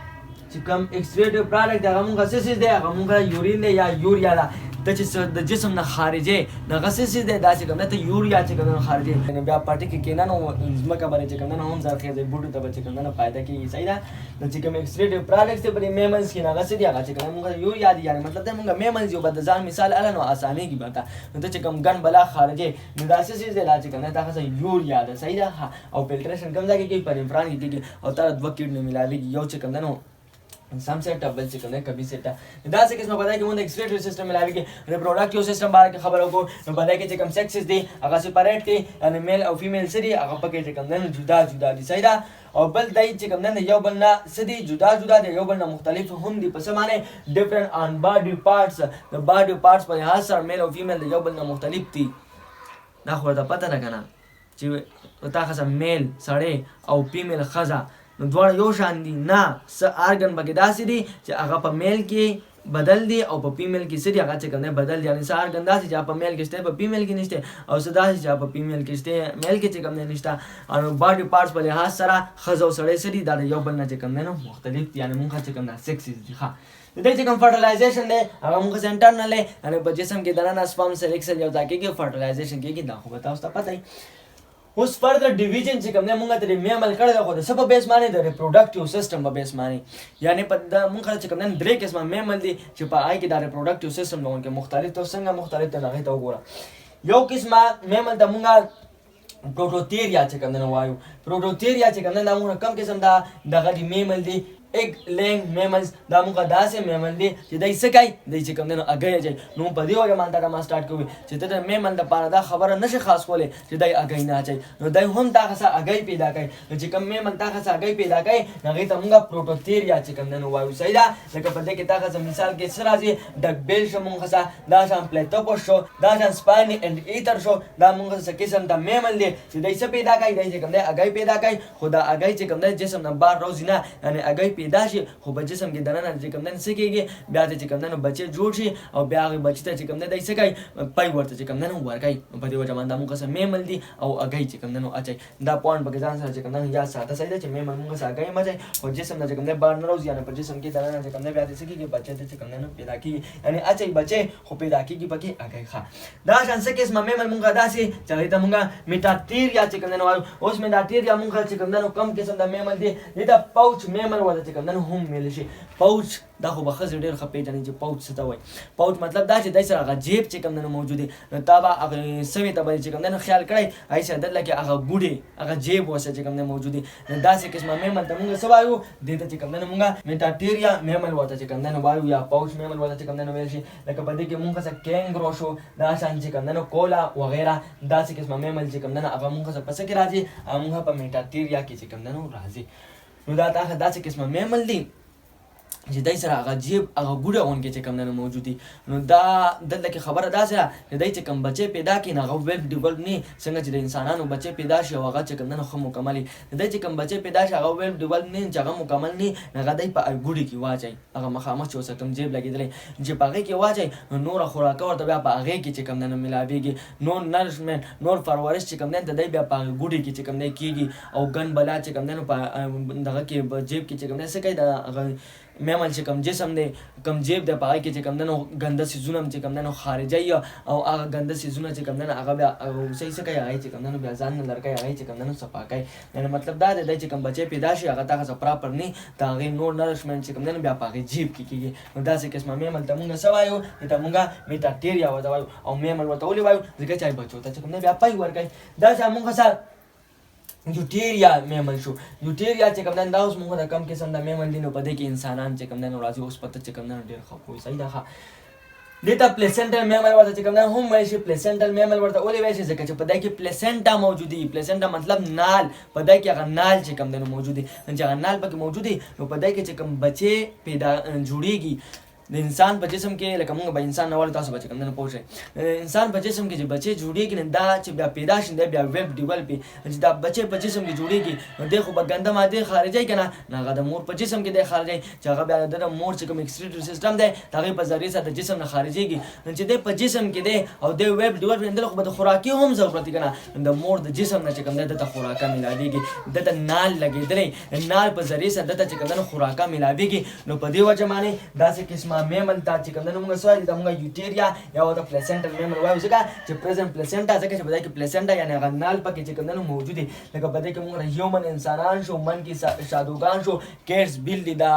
چې کوم ایکسکریټری پروډکټ هغه موږ څه دی هغه موږ یورین دی یا یوریا ده د چې د جسم نه خارجي دغه څه دی دا چې کوم نه ته یوریا چې کوم خارجي یعنی بیا پټی کې کینن او ځمکه باندې چې کوم نه هم ځکه د بوټو ته چې کوم نه فائدہ کوي صحیح ده د چې کوم ایکسکریټری پروډکټ په میمنز کې نه څه دی هغه چې کوم موږ یوریا دی یعنی مطلب دا موږ میمنز یو بد ځان مثال الان او اسانه کی بتا نو چې کوم ګن بلا خارجي نو دا څه دی دا چې کوم نه تاسو یوریا ده صحیح ده او فلټریشن کوم ځای کې پر انفران کې او تر دوه کډنی ملاوي یو چې کوم نه سم سیټ اپ بل چې کوم کبي سیټ دا څه قسمه پدای کې مونږ ایکسکریټری سیستم ملاوي کې ریپروډکټیو سیستم باندې خبرو کو نو پدای کې چې کوم سیکسز دي هغه سپریټ دي یعنی میل او فیمیل سری هغه پکې چې کوم نه جدا جدا دي صحیح ده او بل دای چې کوم نه یو بل نه سدي جدا جدا دي یو بل نه مختلف هم دي پس معنی ډیفرنٹ ان باډي پارټس د باډي پارټس په لحاظ سره میل او فیمیل یو بل نه مختلف دي دا خو ته پته نه کنه چې تا خاصه میل سړی او فیمیل خزه نو دواړه یو شان دي نه څه ارګن بګی داسې دي چې هغه په میل کې بدل دي او په فیمیل کې سړي هغه چې کوم بدل دي یعنی څه ارګن داسې چې په میل کې شته په فیمیل کې نشته او څه داسې چې په فیمیل کې شته میل کې چې کوم نشته او باډي پارټس په لحاظ سره خزو سړی سړي دا یو بل نه چې کوم نه مختلف دي یعنی مونږ چې کوم سیکسز دي ښه د دې چې کوم فرټیلایزیشن دی هغه موږ انټرنل یعنی په جسم کې دننه سپرم سیل ایکسل یو ځای کې فرټیلایزیشن کېږي دا خو تاسو ته پته وي اوس فردر ډیویژن چې کوم نه مونږ ته مې عمل کړی دا خو د سبب بیس باندې د ریپروډکټیو سیستم په بیس باندې یعنی په د مونږ چې کوم نه درې قسمه مې عمل دي چې په آی کې د ریپروډکټیو سیستم لون کې مختلف تو څنګه مختلف ته هغه ته وګوره یو قسمه مې عمل د مونږ پروټوتیریا چې کوم نه وایو پروټوتیریا چې کوم نه مونږ کم قسم دا دغه دی مې عمل دي ایگ لینگ میملز دا مونږه داسې میمل دي چې دای څه کوي دای چې کوم نه اگې اچي نو په دې وجه باندې ما سٹارټ کوي چې ته د میمل د پاره دا خبره نشه خاص کولې چې دای اگې نه اچي نو دای هم دا څه اگې پیدا کوي چې کوم میمل دا څه اگې پیدا کوي هغه ته مونږه پروټوتیریا چې کوم نه وایو صحیح ده لکه په دې کې دا څه مثال کې سره راځي ډک بیل شو مونږه دا شان پلیټوپوس شو دا شان سپاینی اند ایتر شو دا مونږه څه قسم د میمل دي چې دای څه پیدا کوي دای چې کوم نه اگې پیدا کوي خدا اگې چې کوم نه جسم نه بار روزي نه یعنی اگې پیدا شي خو په جسم کې دننه چې کوم نه څه کېږي بیا چې کوم نه بچي جوړ شي او بیا هغه بچی ته چې کوم نه دای څه کوي پای ورته چې کوم نه ورکای په دې وجه باندې موږ څه میمل دي او اگې چې کوم نه اچي دا پوینټ به ځان سره چې کوم نه یا ساده ساده چې میمل موږ څه اگې مچي او جسم نه چې کوم نه بار نه روزي نه په جسم کې دننه چې کوم نه بیا څه کېږي بچي ته چې کوم نه پیدا کیږي یعنی اچي بچي خو پیدا کیږي پکې اگې ښه دا شان څه قسم میمل موږ داسې چې ته موږ میټاټیریا چې کوم نه وایو اوس میټاټیریا موږ چې کوم نه کم قسم د میمل دي دا پاوچ میمل ولا چې کوم نه هم مل شي پاوچ دا خو به خزر ډیر خپې جنې چې پاوچ څه ته وایي پاوچ مطلب دا چې دای سره هغه جیب چې کوم نه موجود دي نو تا به هغه سوي ته به چې کوم نه خیال کړی ایسه دلته کې هغه ګوډي هغه جیب وسه چې کوم نه موجود دي دا څه قسمه میمل ته موږ څه وایو دې ته چې کوم نه موږ میټاټیریا میمل وته چې کوم نه وایو یا پاوچ میمل وته چې کوم نه ویل شي لکه په دې کې موږ څه کینګرو شو دا شان چې کوم نه کولا وغیرہ دا څه قسمه میمل چې کوم نه هغه موږ څه پس کې راځي موږ په میټاټیریا کې چې کوم نه راځي نو دا دا څه قسمه میمل دي چې دای سره هغه جیب هغه ګوډه اون کې چې کوم نه موجود دي نو دا دلته کې خبره دا سره چې دای چې کوم بچي پیدا کړي نه هغه ویل ډیولپ نه څنګه چې د انسانانو بچي پیدا شي هغه چې کوم نه خو مکملي دای چې کوم بچي پیدا شي هغه ویل ډیولپ نه چې هغه مکمل نه هغه دای په ګوډي کې واچي هغه مخامخ چې اوسه کوم جیب لګیدل چې په هغه کې واچي نور خوراک ورته بیا په هغه کې چې کوم نه ملاويږي نور نرشمنت نور پرورش چې کوم نه دای بیا په ګوډي کې چې کوم نه کیږي او ګن بلا چې کوم نه په دغه کې جیب کې چې کوم نه څه کوي دا میمل چې کوم جسم دی کوم جیب دی په هغه کې چې کوم دی نو ګنده څیزونه هم چې کوم دی نو خارجوي او هغه ګنده څیزونه چې کوم دی نو هغه بیا صحیح څه کوي هغه چې کوم دی نو بیا ځان نه لرې کوي هغه چې کوم دی نو صفا کوي یعنې مطلب دا دی چې کوم بچی پیدا شي هغه ته هغه څه پراپر نه د هغې نور نرشمنټ چې کوم دی نو بیا په هغې جیب کې کېږي نو داسې قسمه میمل ته مونږ څه وایو ته مونږ میټاکټیریا ورته وایو او میمل ورته ولې وایو ځکه چې بچو ته چې کوم دی بیا پای ورکوي داسې مونږ سره یوټیریا میمل شو یوټیریا چې کوم دی دا اوس مونږ د کم قسم د میمل دي نو په دې کې انسانان چې کوم دی نو راځي اوس پته چې کوم دی نو ډېر ښه پوه صحیح ده ښه دې ته پلیسنټل میمل ورته چې کوم دی هم وایي شي پلیسنټل میمل ورته ولې وایي شي ځکه چې په دې کې پلیسنټا موجود دي پلیسنټا مطلب نال په دې کې هغه نال چې کوم دی نو موجود دي چې هغه نال پکې موجود دي نو په دې کې چې کوم بچې پیدا جوړیږي د انسان په جسم کې لکه موږ به انسان نه وایو تاسو به چې کوم دی نو پوه شئ انسان په جسم کې چې بچې جوړېږي نو دا چې بیا پیدا شي دی بیا ویب ډیولپ چې دا بچې په جسم کې جوړېږي نو دی خو به ګنده مادې خارجوي که نه نو هغه د مور په جسم کې دی خارجوي چې هغه بیا د مور چې کوم اکسکریټري سیسټم دی د هغې په ذریعې سره د جسم نه خارجېږي نو چې دی په جسم کې دی او دی ویب ډیولپ دی خو به د خوراکي هم ضرورت دی که نه نو د مور د جسم نه چې کوم دی دته خوراکه میلاویږي دته نال لګېدلی نال په ذریعې سره دته چې کوم دی نو خوراکه میلاویږي نو په دې وجه باندې داسې قسمه میمل ته چې کوم دی نو موږ څه وایو ته موږ یوټیریا یا ورته پلیسنټل میمل وایو ځکه چې پرزنټ پلیسنټا ځکه چې په دې کې پلیسنټا یعنې هغه نال پکې چې کوم دی نو موجود دي لکه په دې کې موږ هیومن انسانان شو منکي شادوګان شو کیټس بیل دي دا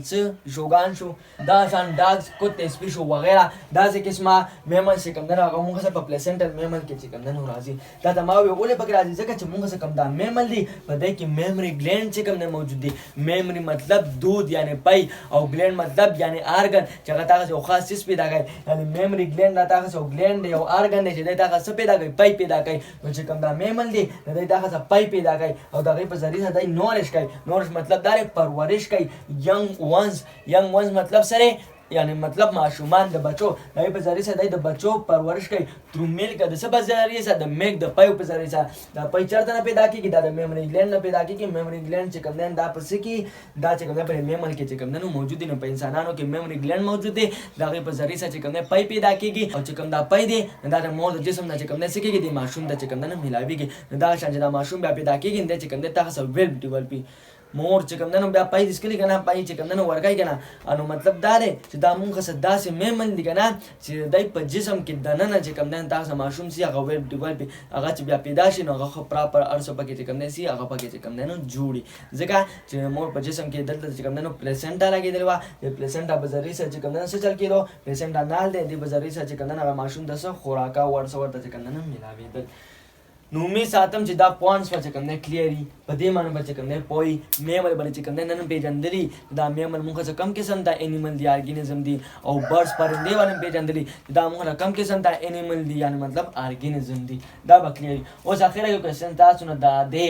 څه ژوګان شو دا شان ډاګس کتے سپي شو وغیره داسې قسمه میمل چې کوم دی نو هغه موږ سره په پلیسنټل میمل کې چې کوم دی نو راځي دا ته ما وویل ولې پکې راځي ځکه چې موږ سره کوم دا میمل دي په دې کې میمري ګلینډ چې کوم دی موجود دي میمري مطلب دود یعنې پی او ګلینډ مطلب یعنې آرګن چې هغه هغه یو خاص چیز پیدا کوي یعنې میمري ګلینډ راته هغه یو ګلینډ دی یو آرګن دی چې دی ته هغه څه پیدا کوي پی پیدا کوي نو چې کوم دا میمل دی نو دی ته هغه څه پی پیدا کوي او د هغې په ذریعې سره دی نورش کوي نورش مطلب دا دی پرورش کوي ینګ ونز مطلب سره یعنی مطلب ماشومان د بچو د هغې په ذریعې سره دی د بچو پرورش کوي ترو میلک د څه په ذریعې سره د میک د پیو په ذریعې سره دا پی چېرته نه پیدا کېږي دا د میمري ګلینډ نه پیدا کېږي میمري ګلینډ چې کوم دی دا په څه کې دا چې کوم دی په میمل کې چې کوم دی نو موجود دي نو په انسانانو کې میمري ګلینډ موجود دی د هغې په ذریعې سره چې کوم دی پی پیدا کېږي او چې کوم دا پی دی دا د مور د جسم نه چې کوم دی څه کېږي د ماشوم ته چې کوم دی نه میلاویږي نو دا شان چې دا ماشوم بیا پیدا کېږي دی چې کوم دی ته هغه ویل ډیولپي مور چې کوم دی نو بیا پای دسکلي که نه پای چې کوم دی نو ورکوي که نه نو مطلب دا دی چې دا مونږ څه داسې میمل دي که نه چې دی په جسم کې دننه چې کوم دی نو تاسو ماشوم سي هغه ویل ډیولپي هغه چې بیا پیدا شي نو هغه ښه پراپر هر څه پکې چې کوم دی سي هغه پکې چې کوم دی نو جوړي ځکه چې مور په جسم کې دلته چې کوم دی نو پلیسنټا لګېدلې وه د پلیسنټا په ذریعې سره چې کوم دی نو څه چل کېدو پلیسنټا نال دی دې په ذریعې سره چې کوم دی نو هغه ماشوم ته څه خوراکه ورڅه ورته چې کوم دی نو میلاوېدل نو امید ساتم چې دا پوینټس به چې کوم دی کلیري په دې باندې به چې کوم دی پوهي میمل به چې کوم دی نن پېژندلي دا میمل موږ څه کم قسم دا انیمل دی ارګینزم دی او برډس پرندې باندې پېژندلي دا موږ کم قسم دا انیمل دی یعنې مطلب ارګینزم دی دا به کلیري اوس اخره یو کوېسچن تاسو نه دا دی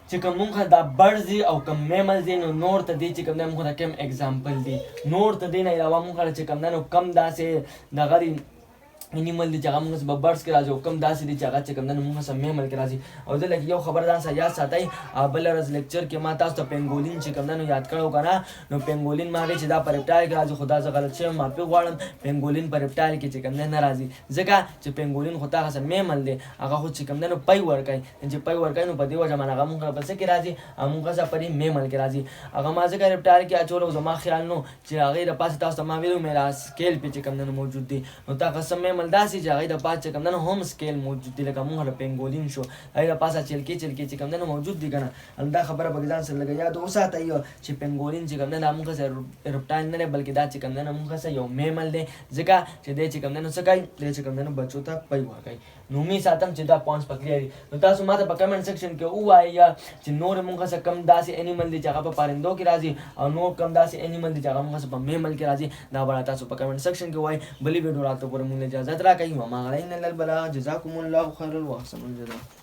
چې کوم موږ دا برډز دي او کوم میمل دي نو نور ته دې چې کوم دی موږ ته کوم اګزامپل دي نور ته دې نه علاوه موږ چې کوم دی نو کم داسې دغه دي انیمل دي چې هغه موږ په برډس کې راځي او کوم داسې دي چې هغه چې کوم دی نو موږ سره میمل کې راځي او زه لږ یو خبر ځان سره یاد ساتئ بله ورځ لیکچر کې ما تاسو ته پینګولین چې کوم دی نو یاد کړی و که نه نو پینګولین ما وایي چې دا په رپټایل کې راځي خو دا زه غلط شوی معافي غواړم پینګولین په رپټایل کې چې کوم دی نه راځي ځکه چې پینګولین خو تا هغه میمل دی هغه خو چې کوم دی نو پی ورکوي چې پی ورکوي نو په دې وجه باندې هغه موږ په څه کې راځي موږ سره په دې میمل کې راځي هغه ما ځکه رپټایل کې اچولی و زما خیال نو چې هغې دپاسې تاسو ته ما ویلي میرا سکیل پې چې کوم دی نو موجود دی نو تا قسم میمل داسې چې هغې پاس چې کوم دی نو هم سکیل موجود دی لکه موږ پینګولین شو هغې د پاسه چلکې چې کوم دی نو موجود دي که نه دا خبره پکې ځان سره لږه یاد وساتئ چې پینګولین چې کوم دی دا موږ سره رپټایل نه دی بلکې دا چې کوم دی نو موږ سره یو میمل دی ځکه چې دی چې کوم دی نو څه کوي دی چې کوم دی نو بچو ته پی ورکوي نو امید ساتم چې دا پوینټس په کلیر دي نو تاسو ما ته په کمنټ سیکشن کې ووایئ چې نور موږ سره کم داسې انیمل دي چې هغه په پارندو کې راځي او نور کم داسې انیمل دي چې هغه موږ سره په میمل کې راځي دا به تاسو په کمنټ سیکشن کې ووایئ بلې ویډیو راتلو پورې موږ اجازت راکوئ وما علینا الا البلاغ جزاکم الله خیر واحسن الجزاء